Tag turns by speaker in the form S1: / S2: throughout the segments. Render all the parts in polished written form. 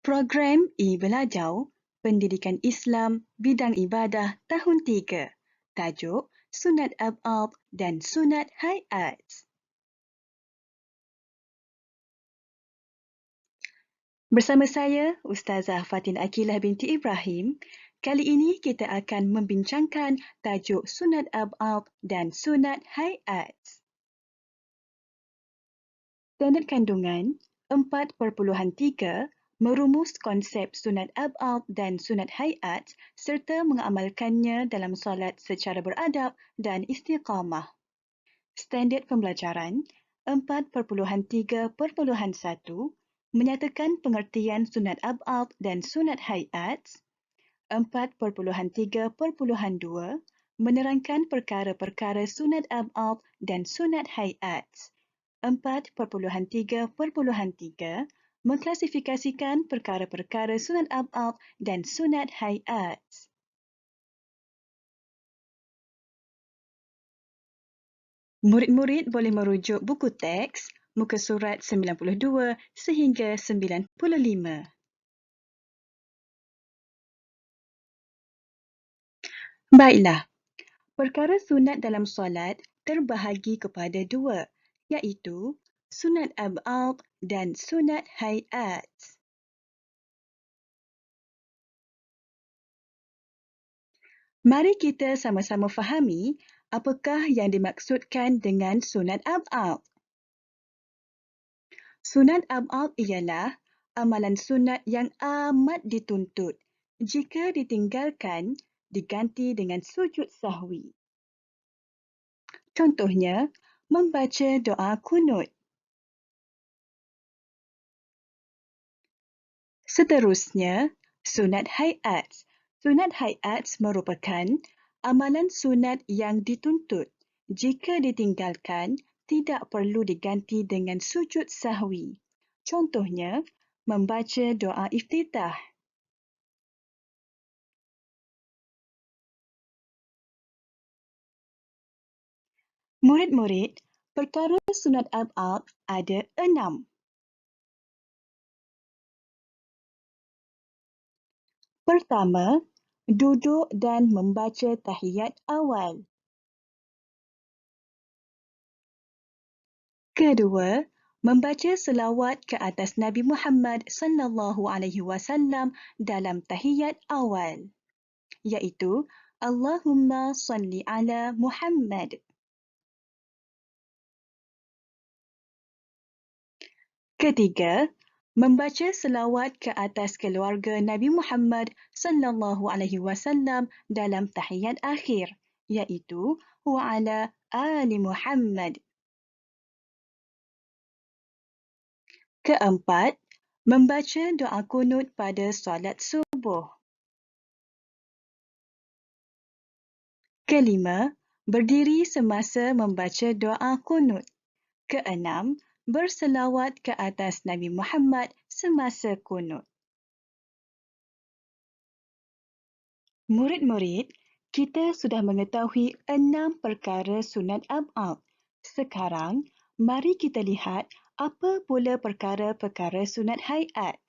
S1: Program e-Belajar Pendidikan Islam Bidang Ibadah Tahun 3. Tajuk Sunat Ab'ad dan Sunat Hayat. Bersama saya, Ustazah Fatin Akilah binti Ibrahim. Kali ini kita akan membincangkan tajuk Sunat Ab'ad dan Sunat Hayat. Standard kandungan 4.3 merumus konsep sunat ab'ad dan sunat hayat serta mengamalkannya dalam solat secara beradab dan istiqamah. Standard pembelajaran 4.3.1 menyatakan pengertian sunat ab'ad dan sunat hayat. 4.3.2 menerangkan perkara-perkara sunat ab'ad dan sunat hayat. 4.3.3 mengklasifikasikan perkara-perkara sunat ab'ad dan sunat hayat. Murid-murid boleh merujuk buku teks muka surat 92 sehingga 95. Baiklah, perkara sunat dalam solat terbahagi kepada dua, iaitu sunat ab'ad dan sunat hayat. Mari kita sama-sama fahami apakah yang dimaksudkan dengan sunat ab'ad. Sunat ab'ad ialah amalan sunat yang amat dituntut. Jika ditinggalkan, diganti dengan sujud sahwi. Contohnya, membaca doa kunut. Seterusnya, sunat hayat. Sunat hayat merupakan amalan sunat yang dituntut. Jika ditinggalkan, tidak perlu diganti dengan sujud sahwi. Contohnya, membaca doa iftitah. Murid-murid, perkara sunat ab'ad ada 6. Pertama, duduk dan membaca tahiyat awal. Kedua, membaca selawat ke atas Nabi Muhammad SAW dalam tahiyat awal, iaitu Allahumma salli ala Muhammad. Ketiga, membaca selawat ke atas keluarga Nabi Muhammad SAW dalam tahiyat akhir, iaitu wa ala ali Muhammad. Keempat, membaca doa kunut pada solat subuh. Kelima, berdiri semasa membaca doa kunut. Keenam, berselawat ke atas Nabi Muhammad semasa kunut. Murid-murid, kita sudah mengetahui 6 perkara sunat ab'ad. Sekarang, mari kita lihat apa pula perkara-perkara sunat hayat.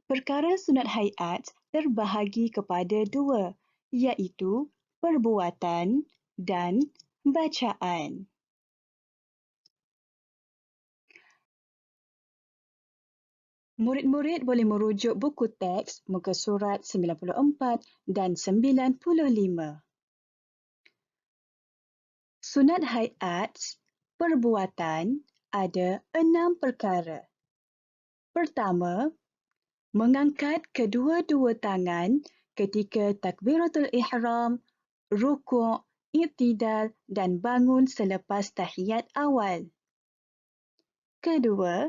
S1: Perkara sunat hayat terbahagi kepada dua, iaitu perbuatan dan bacaan. Murid-murid boleh merujuk buku teks muka surat 94 dan 95. Sunat hayat, perbuatan, ada 6 perkara. Pertama, mengangkat kedua-dua tangan ketika takbiratul ihram, rukuk, i'tidal dan bangun selepas tahiyat awal. Kedua,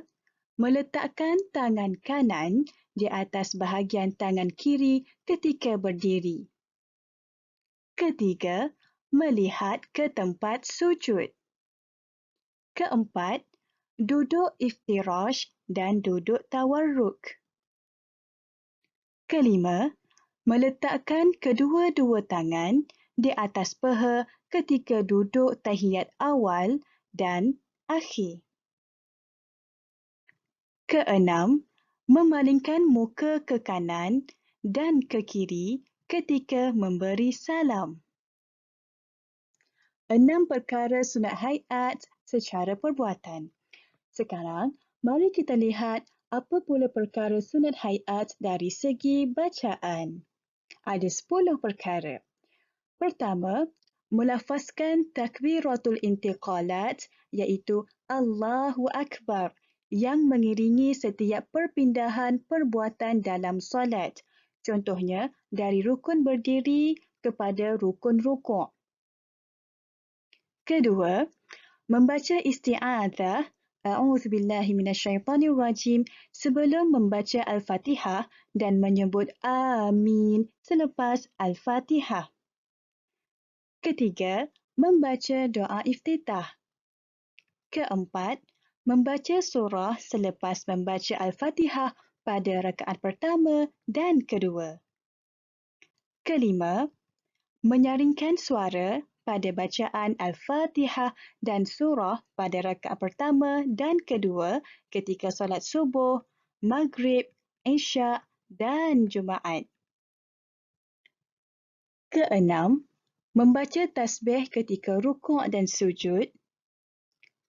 S1: meletakkan tangan kanan di atas bahagian tangan kiri ketika berdiri. Ketiga, melihat ke tempat sujud. Keempat, duduk iftirash dan duduk tawarruk. Kelima, meletakkan kedua-dua tangan di atas paha ketika duduk tahiyat awal dan akhir. Keenam, memalingkan muka ke kanan dan ke kiri ketika memberi salam. 6 perkara sunat haiat secara perbuatan. Sekarang, mari kita lihat apa pula perkara sunat haiat dari segi bacaan. Ada 10 perkara. Pertama, melafazkan takbiratul intiqalat iaitu Allahu Akbar yang mengiringi setiap perpindahan perbuatan dalam solat. Contohnya, dari rukun berdiri kepada rukun rukuk. Kedua, membaca isti'adzah A'udzubillahi minasyaitanirrajim sebelum membaca Al-Fatihah dan menyebut Amin selepas Al-Fatihah. Ketiga, membaca doa iftitah. Keempat, membaca surah selepas membaca Al-Fatihah pada rakaat pertama dan kedua. Kelima, menyaringkan suara pada bacaan Al-Fatihah dan surah pada rakaat pertama dan kedua ketika solat subuh, maghrib, isyak dan Jumaat. Keenam, membaca tasbih ketika rukuk dan sujud.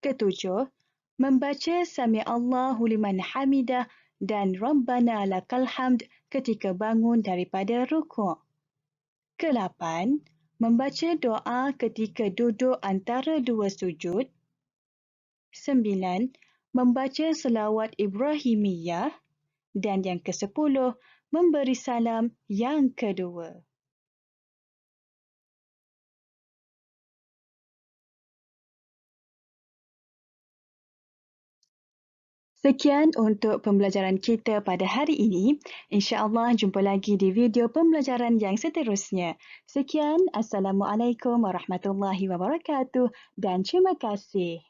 S1: Ketujuh, membaca Sami Allahu liman hamidah dan Rabbana lakal hamd ketika bangun daripada rukuk. Kelapan, membaca doa ketika duduk antara dua sujud. 9. Membaca selawat Ibrahimiyah. Dan yang ke-10, memberi salam yang kedua. Sekian untuk pembelajaran kita pada hari ini. InsyaAllah jumpa lagi di video pembelajaran yang seterusnya. Sekian, Assalamualaikum warahmatullahi wabarakatuh dan terima kasih.